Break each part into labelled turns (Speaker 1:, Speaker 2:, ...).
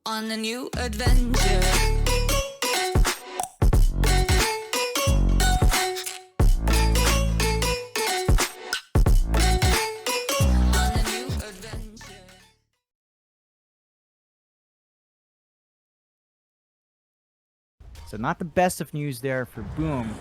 Speaker 1: on a new adventure.
Speaker 2: So not the best of news there for Boom.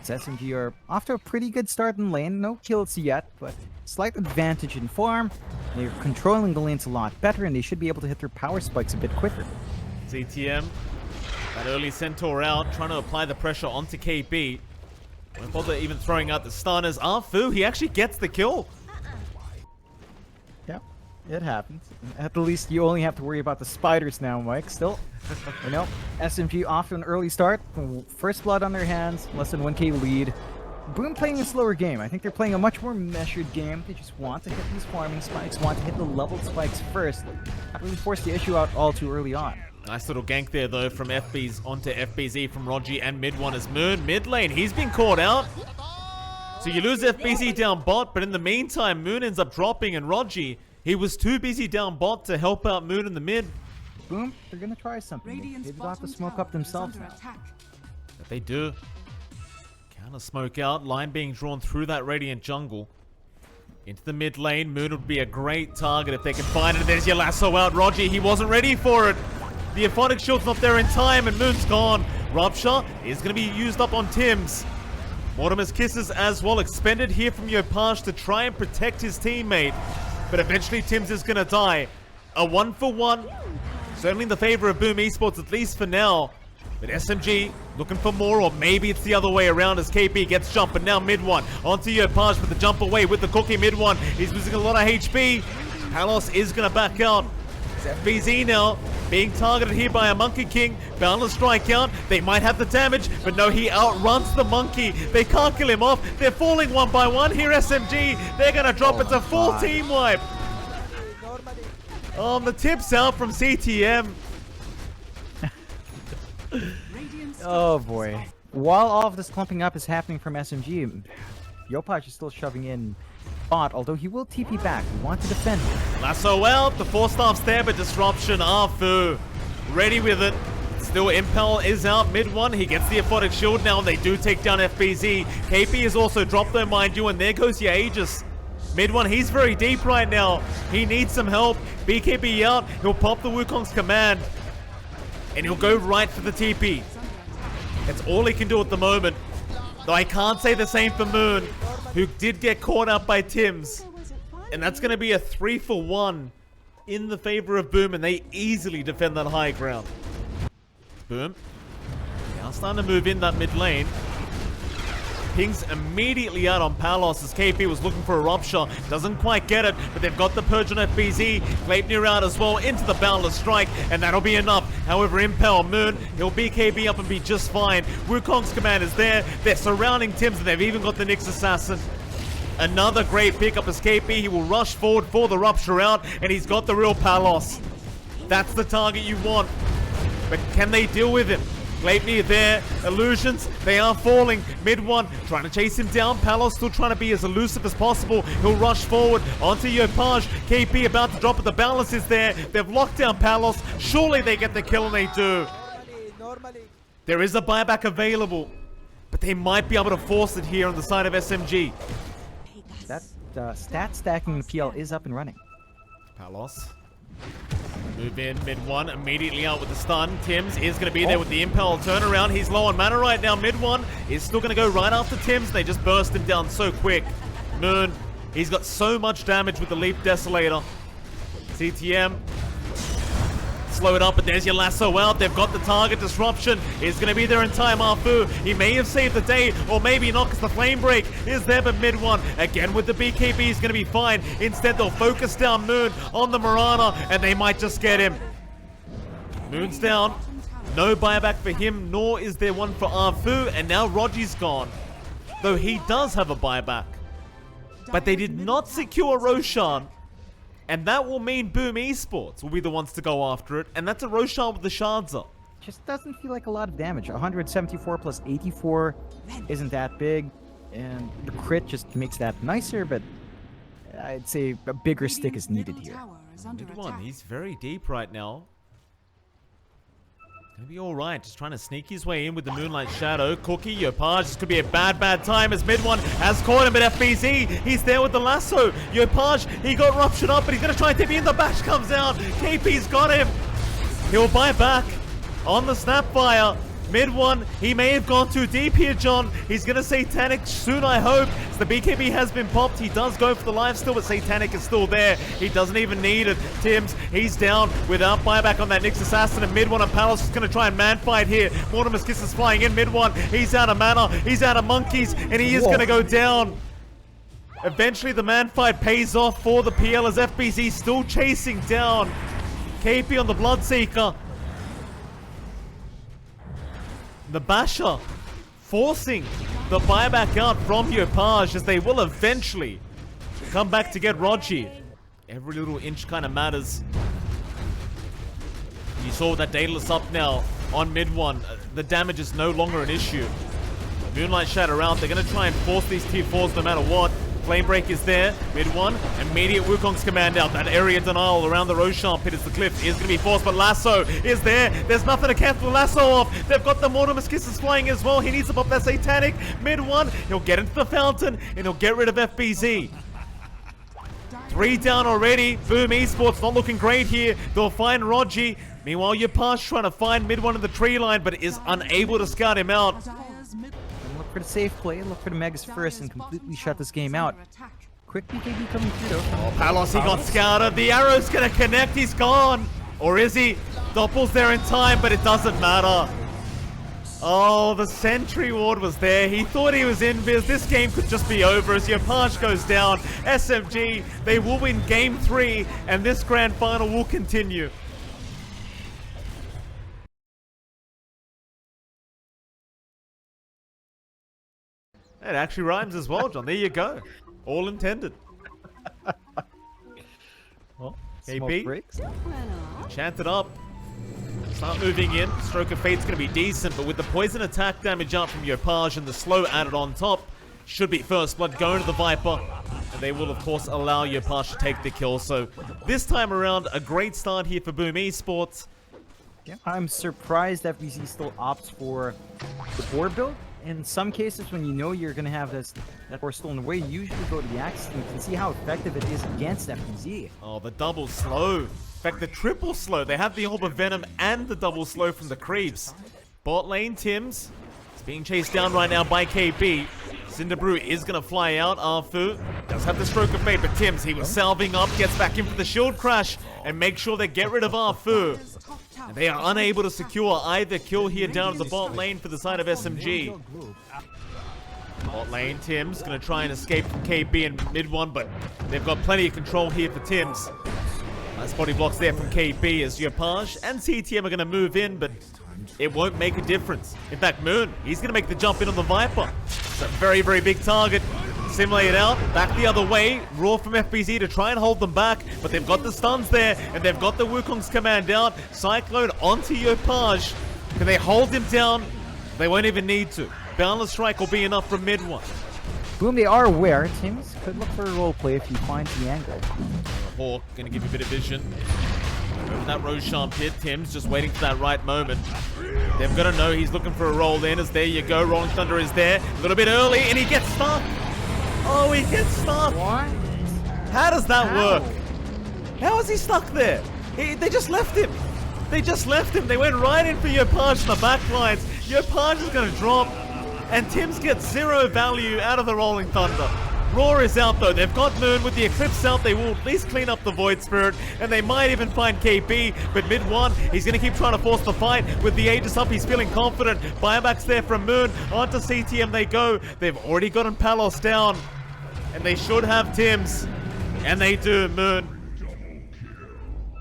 Speaker 2: SMG are off to a pretty good start in lane. No kills yet, but slight advantage in farm. They're controlling the lanes a lot better, and they should be able to hit their power spikes a bit quicker.
Speaker 3: CTM, that early Centaur out, trying to apply the pressure onto KB. Won't bother even throwing out the stunners. Arfu, he actually gets the kill.
Speaker 2: Yeah, it happens. At the least you only have to worry about the spiders now, Mike. Still, you know, SMG off to an early start. First blood on their hands, less than 1k lead. Boom playing a slower game. I think they're playing a much more measured game. They just want to hit these farming spikes, want to hit the level spikes first. Not really force the issue out all too early on.
Speaker 3: Nice little gank there, though, from FB's onto FBZ from Rogi, and mid one is Moon. Mid lane, he's been caught out. So you lose FBZ down bot, but in the meantime, Moon ends up dropping, and Rogi, he was too busy down bot to help out Moon in the mid.
Speaker 2: Boom, they're gonna try something. They've got to smoke up themselves now.
Speaker 3: But they do. Counter smoke out, line being drawn through that Radiant jungle. Into the mid lane, Moon would be a great target if they can find it. There's your lasso out, Rogi, he wasn't ready for it. The Aphotic Shield's not there in time, and Moon's gone. Rupture is going to be used up on Tims. Mortimer's Kisses as well, expended here from Yopaj to try and protect his teammate. But eventually Tims is going to die. A 1-for-1. Certainly in the favor of Boom Esports, at least for now. But SMG looking for more, or maybe it's the other way around as KP gets jumped. But now mid one onto Yopaj with the jump away with the cookie mid one. He's losing a lot of HP. Palos is going to back out. FBZ now being targeted here by a Monkey King. Boundless strike out. They might have the damage, but no, he outruns the monkey. They can't kill him off. They're falling one by one here, SMG. They're going to drop it to full team wipe. The tips out from CTM.
Speaker 2: Oh boy. While all of this clumping up is happening from SMG, Yopaj is still shoving in bot, although he will TP back. We want to defend him.
Speaker 3: Lasso out, the 4-staff's there, but disruption. Arfu ready with it. Still, Impel is out mid one. He gets the Aphotic Shield now, and they do take down FBZ. KP is also dropped though, mind you, and there goes your Aegis. Mid one, he's very deep right now. He needs some help. BKB out. He'll pop the Wukong's command, and he'll go right for the TP. That's all he can do at the moment. Though I can't say the same for Moon, who did get caught out by Tims. And that's going to be a 3-for-1 in the favor of Boom, and they easily defend that high ground. Boom. Now starting to move in that mid lane. Pings immediately out on Palos as KP was looking for a Rupture. Doesn't quite get it, but they've got the Purge on FBZ. Gleipnir out as well into the Boundless Strike, and that'll be enough. However, Impel, Moon, he'll BKB up and be just fine. Wukong's command is there. They're surrounding Tims, and they've even got the Nyx Assassin. Another great pickup as KP. He will rush forward for the Rupture out, and he's got the real Palos. That's the target you want. But can they deal with him? Gleipnir there, illusions, they are falling. Mid one, trying to chase him down. Palos still trying to be as elusive as possible. He'll rush forward onto Yopaj. KP about to drop it, the balance is there. They've locked down Palos. Surely they get the kill, and they do. There is a buyback available, but they might be able to force it here on the side of SMG.
Speaker 2: That stat stacking PL is up and running.
Speaker 3: Palos. Move in, mid one, immediately out with the stun. Tims is going to be there with the Impel turnaround. He's low on mana right now. Mid one is still going to go right after Tims. They just burst him down so quick. Moon, he's got so much damage with the Leap Desolator. CTM, slow it up, but there's your lasso out. They've got the target. Disruption is going to be there in time. Arfu, he may have saved the day, or maybe not, because the Flame Break is there, but mid one, again with the BKB, is going to be fine. Instead, they'll focus down Moon on the Mirana, and they might just get him. Moon's down. No buyback for him, nor is there one for Arfu, and now Rogi's gone. Though he does have a buyback. But they did not secure Roshan. And that will mean Boom Esports will be the ones to go after it. And that's a Roshan with the shards up.
Speaker 2: Just doesn't feel like a lot of damage. 174 plus 84 isn't that big. And the crit just makes that nicer, but I'd say a bigger stick is needed here.
Speaker 3: Mid one, he's very deep right now. Gonna be alright, just trying to sneak his way in with the Moonlight Shadow. Cookie, Yopaj, this could be a bad time as mid one has caught him, but FBZ, he's there with the lasso. Yopaj, he got ruptured up, but he's gonna try and tip in. The bash comes out. KP's got him. He'll buy back on the Snapfire. Mid one, he may have gone too deep here, John. He's gonna Satanic soon, I hope. So the BKB has been popped. He does go for the life still, but Satanic is still there. He doesn't even need it. Tims, he's down without buyback on that Nyx Assassin. And mid one, and Palos is gonna try and man fight here. Mortimer's Kiss is flying in mid one. He's out of mana, he's out of monkeys, and he is gonna go down. Eventually, the man fight pays off for the PL as FBZ still chasing down KP on the Bloodseeker. The Basher forcing the buyback out from Yopaj as they will eventually come back to get Rogi. Every little inch kind of matters. You saw that Daedalus up now on mid one. The damage is no longer an issue. Moonlight Shadow out. They're going to try and force these tier 4s no matter what. Flamebreak is there, mid one, immediate Wukong's command out. That area denial around the Roshan pit as the cliff is going to be forced, but Lasso is there. There's nothing to cancel Lasso off. They've got the Mortimer's Kisses flying as well. He needs to pop that Satanic. Mid one, he'll get into the fountain and he'll get rid of FBZ. 3 down already. Boom Esports not looking great here. They'll find Rogi. Meanwhile, Yopaj trying to find mid one in the tree line, but is unable to scout him out.
Speaker 2: Look for the safe play, look for the Megas first, and completely shut this game out. Quick BKB coming through though.
Speaker 3: Oh, Palos, he got scouted. The arrow's gonna connect. He's gone. Or is he? Doppel's there in time, but it doesn't matter. Oh, the sentry ward was there. He thought he was invis. This game could just be over as Yopaj goes down. SMG, they will win game 3, and this grand final will continue. It actually rhymes as well, John. There you go. All intended.
Speaker 2: Well,
Speaker 3: KP, chant it up. Start moving in. Stroke of Fate's going to be decent, but with the poison attack damage out from Yopaj and the slow added on top, should be first blood going to the Viper. And they will, of course, allow Yopaj to take the kill. So this time around, a great start here for Boom Esports.
Speaker 2: Yeah, I'm surprised that FBZ still opts for the board build. In some cases, when you know you're going to have that board stolen away, you usually go to the Axe, and you can see how effective it is against FBZ.
Speaker 3: Oh, the double slow. In fact, the triple slow. They have the Orb of Venom and the double slow from the creeps. Bot lane, Tims is being chased down right now by KB. Cinderbrew is going to fly out. Arfu does have the Stroke of Fate, but Tims, he was salving up, gets back in for the shield crash, and make sure they get rid of Arfu. And they are unable to secure either kill here down at the bot lane for the side of SMG. Bot lane, Tims going to try and escape from KB in mid one, but they've got plenty of control here for Tims. Nice body blocks there from KB as Yopaj and CTM are going to move in, but it won't make a difference. In fact, Moon, he's going to make the jump in on the Viper. It's a very, very big target. Simulate out, back the other way. Raw from FBZ to try and hold them back, but they've got the stuns there, and they've got the Wukong's command out. Cyclone onto Yopaj. Can they hold him down? They won't even need to. Boundless Strike will be enough from mid one.
Speaker 2: Boom, they are aware. Tims could look for a roleplay if he finds the angle.
Speaker 3: Hawk gonna give you a bit of vision. Over that Roshan pit, Tims just waiting for that right moment. They've got to know he's looking for a roll in as there you go. Rolling Thunder is there. A little bit early and he gets stuck. Oh, he gets stuck.
Speaker 2: What?
Speaker 3: How does that work? How is he stuck there? They just left him. They just left him. They went right in for Yopaj in the back lines. Yopaj is going to drop. And Tims gets 0 value out of the Rolling Thunder. Raw is out though. They've got Moon with the Eclipse out. They will at least clean up the Void Spirit. And they might even find KP. But mid one, he's going to keep trying to force the fight. With the Aegis up, he's feeling confident. Buybacks there from Moon. Onto CTM they go. They've already gotten Palos down. And they should have Tims. And they do. Moon.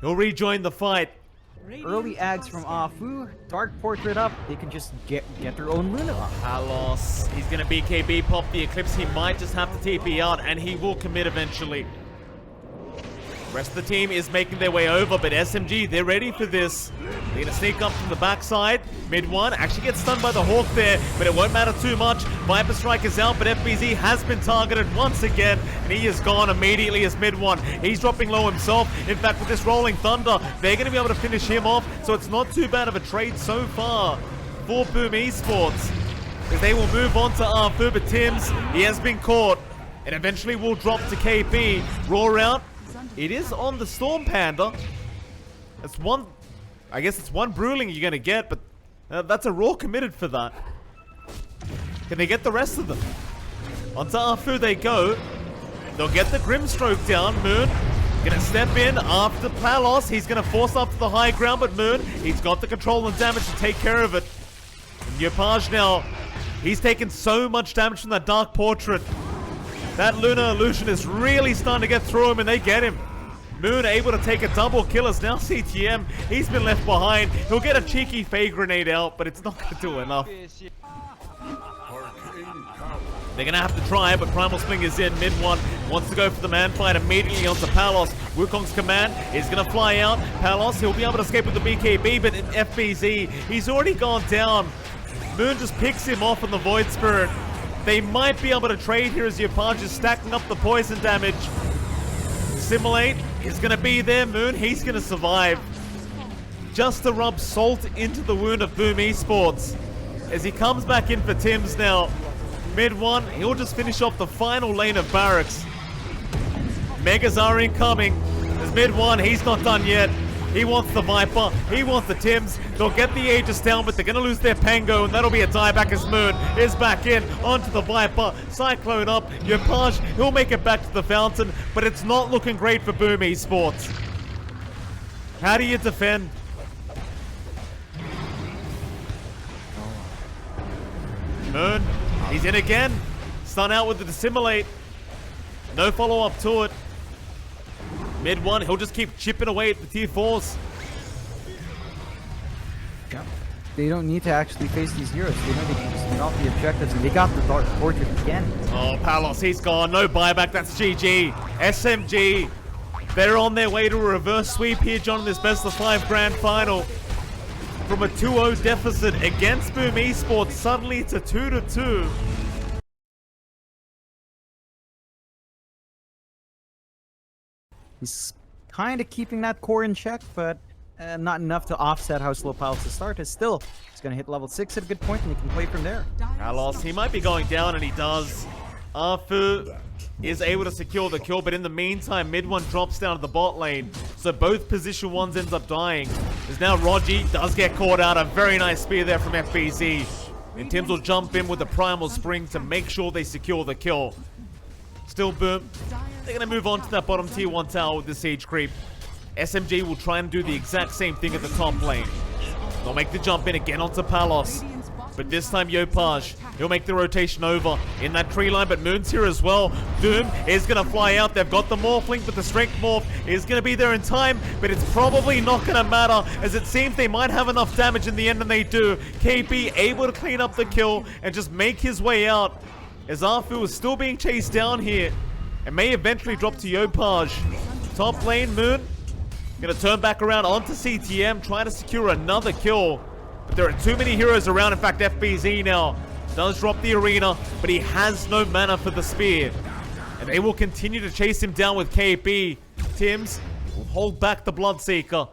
Speaker 3: He'll rejoin the fight.
Speaker 2: Early ags from Afu, Dark Portrait up, they can just get their own Luna up.
Speaker 3: Palos, he's going to BKB pop the Eclipse. He might just have to TP out, and he will commit eventually. Rest of the team is making their way over, but SMG, they're ready for this. They're going to sneak up from the backside. Mid one actually gets stunned by the Hawk there, but it won't matter too much. Viper Strike is out, but FBZ has been targeted once again, and he is gone immediately as mid one. He's dropping low himself. In fact, with this Rolling Thunder, they're going to be able to finish him off, so it's not too bad of a trade so far for Boom Esports, as they will move on to Arfu, but Tims, he has been caught, and eventually will drop to KP. Roar out. It is on the Storm Panda. It's one, I guess it's one Bruling you're gonna get, but that's a Raw committed for that. Can they get the rest of them? Onto Arfu they go. They'll get the Grimstroke down. Moon gonna step in after Palos. He's gonna force up to the high ground, but Moon, he's got the control and damage to take care of it. And Yopaj now, he's taken so much damage from that Dark Portrait. That Lunar Illusion is really starting to get through him, and they get him. Moon able to take a double kill as now CTM, he's been left behind. He'll get a cheeky Fey Grenade out, but it's not going to do enough. They're going to have to try, but Primal Spling is in. Mid one wants to go for the man fight immediately onto Palos. Wukong's command is going to fly out. Palos, he'll be able to escape with the BKB, but in FBZ, he's already gone down. Moon just picks him off on the Void Spirit. They might be able to trade here as Yopaj is stacking up the poison damage. Simulate is going to be there. Moon, he's going to survive. Just to rub salt into the wound of Boom Esports. As he comes back in for Tims now. Mid one, he'll just finish off the final lane of barracks. Megas are incoming. As mid one, he's not done yet. He wants the Viper, he wants the Tims. They'll get the Aegis down, but they're going to lose their Pango, and that'll be a dieback as Moon is back in onto the Viper. Cyclone up, Yopaj, he'll make it back to the Fountain, but it's not looking great for Boom Esports. How do you defend? Moon, he's in again. Stun out with the Dissimulate. No follow-up to it. Mid one, he'll just keep chipping away at the tier 4s.
Speaker 2: Yeah. They don't need to actually face these heroes. They know they can just get off the objectives, and they got the Dark Portrait again.
Speaker 3: Oh, Palos, he's gone. No buyback. That's GG. SMG. They're on their way to a reverse sweep here, John, in this best of 5 grand final. From a 2-0 deficit against Boom Esports, suddenly it's a 2-2.
Speaker 2: He's kind of keeping that core in check, but not enough to offset how slow Palos to start is. Still, he's going to hit level 6 at a good point, and he can play from there.
Speaker 3: Palos, he might be going down, and he does. Arfu is able to secure the kill, but in the meantime, mid one drops down to the bot lane. So both position ones ends up dying. As now Rogi does get caught out. A very nice spear there from FBZ. And Tims will jump in with the Primal Spring to make sure they secure the kill. Still Boom. They're going to move on to that bottom tier 1 tower with the siege creep. SMG will try and do the exact same thing at the top lane. They'll make the jump in again onto Palos. But this time Yopaj, he'll make the rotation over in that tree line, but Moon's here as well. Doom is going to fly out. They've got the Morph link, but the Strength Morph is going to be there in time, but it's probably not going to matter, as it seems they might have enough damage in the end, and they do. KP able to clean up the kill and just make his way out, as Arfu is still being chased down here and may eventually drop to Yopaj. Top lane, Moon gonna turn back around onto CTM, trying to secure another kill. But there are too many heroes around. In fact, FBZ now does drop the arena, but he has no mana for the spear. And they will continue to chase him down with KP. Tims will hold back the Bloodseeker.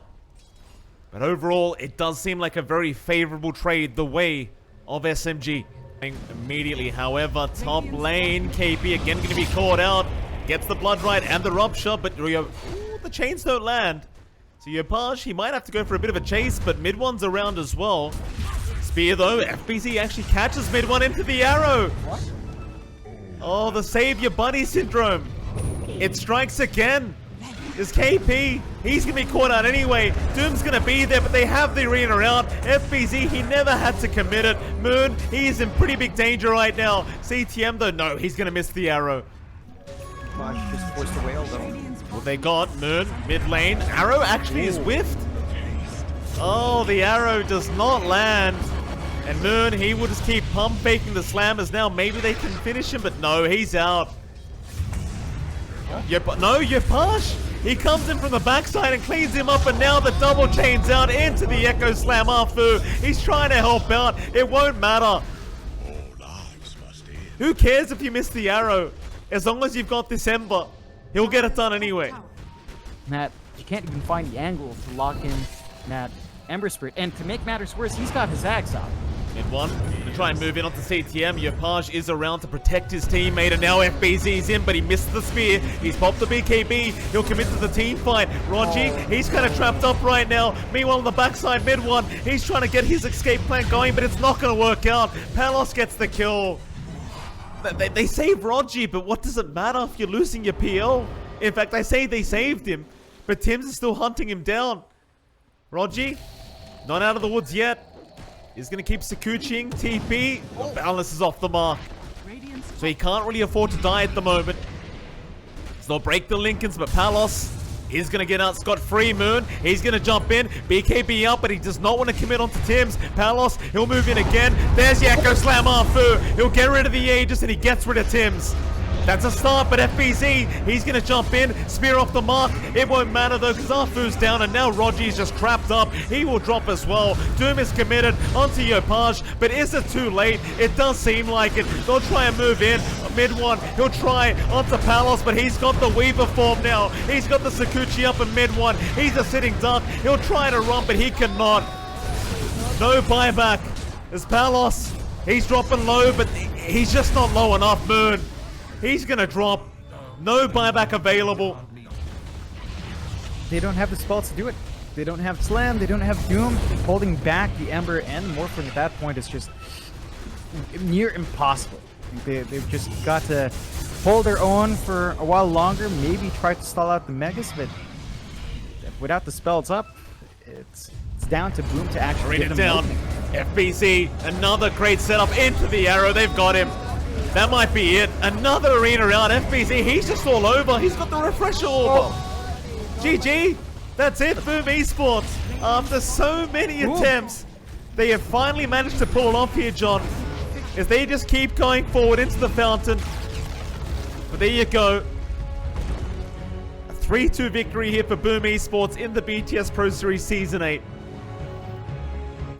Speaker 3: But overall, it does seem like a very favorable trade the way of SMG. Immediately, however, top lane, KP again going to be caught out. Gets the Blood Right and the Rupture, but the chains don't land. So Yopaj, he might have to go for a bit of a chase, but mid one's around as well. Spear though, FBZ actually catches mid one into the arrow. What? Oh, the save your buddy syndrome. It strikes again. Is KP, he's gonna be caught out anyway. Doom's gonna be there, but they have the arena out. FBZ, he never had to commit it. Moon, he's in pretty big danger right now. CTM though, no, he's gonna miss the arrow.
Speaker 2: Just forced a whale though.
Speaker 3: What they got, Moon, mid lane. Arrow actually is whiffed. Oh, the arrow does not land. And Moon, he will just keep pump faking the slammers. Now maybe they can finish him, but no, he's out. No, Yopaj. He comes in from the backside and cleans him up, and now the double chains out into the Echo Slam. Afu, he's trying to help out. It won't matter. Who cares if you miss the arrow? As long as you've got this Ember, he'll get it done anyway.
Speaker 2: Matt, you can't even find the angle to lock in that Ember Spirit. And to make matters worse, he's got his axe up.
Speaker 3: In one, to try and move in onto CTM. Yopaj is around to protect his teammate, and now FBZ's in, but he missed the spear. He's popped the BKB. He'll commit to the team fight. Rogi, he's kind of trapped up right now. Meanwhile, on the backside, mid one, he's trying to get his escape plan going, but it's not going to work out. Palos gets the kill. They save Rogi, but what does it matter if you're losing your PL? In fact, I say they saved him, but Tim's is still hunting him down. Rogi, not out of the woods yet. He's going to keep Sakuchiing. TP. The balance is off the mark. So he can't really afford to die at the moment. So they'll break the Lincolns, but Palos is going to get out scot-free. Moon, he's going to jump in. BKB up, but he does not want to commit onto Tim's. Palos, he'll move in again. There's the Echo Slam Afu. He'll get rid of the Aegis, and he gets rid of Tim's. That's a start, but FBZ, he's going to jump in, spear off the mark. It won't matter, though, because Afu's down, and now Rogi's just trapped up. He will drop as well. Doom is committed onto Yopaj, but is it too late? It does seem like it. They'll try and move in. Mid one, he'll try onto Palos, but he's got the Weaver form now. He's got the Sakuchi up in mid one. He's a sitting duck. He'll try to run, but he cannot. No buyback. There's Palos. He's dropping low, but he's just not low enough, Moon. He's gonna drop. No buyback available.
Speaker 2: They don't have the spells to do it. They don't have Slam, they don't have Doom. Holding back the Ember and Morphling at that point is just near impossible. They've just got to hold their own for a while longer, maybe try to stall out the Megas, but without the spells up, it's down to Boom to actually
Speaker 3: Bring
Speaker 2: get
Speaker 3: it
Speaker 2: them
Speaker 3: down.
Speaker 2: opening.
Speaker 3: FBC, another great setup into the arrow. They've got him. That might be it. Another arena round. FBC, he's just all over. He's got the refresher orb. GG. That's it, Boom Esports. After so many attempts, they have finally managed to pull it off here, John. As they just keep going forward into the fountain. But there you go. A 3-2 victory here for Boom Esports in the BTS Pro Series Season 8.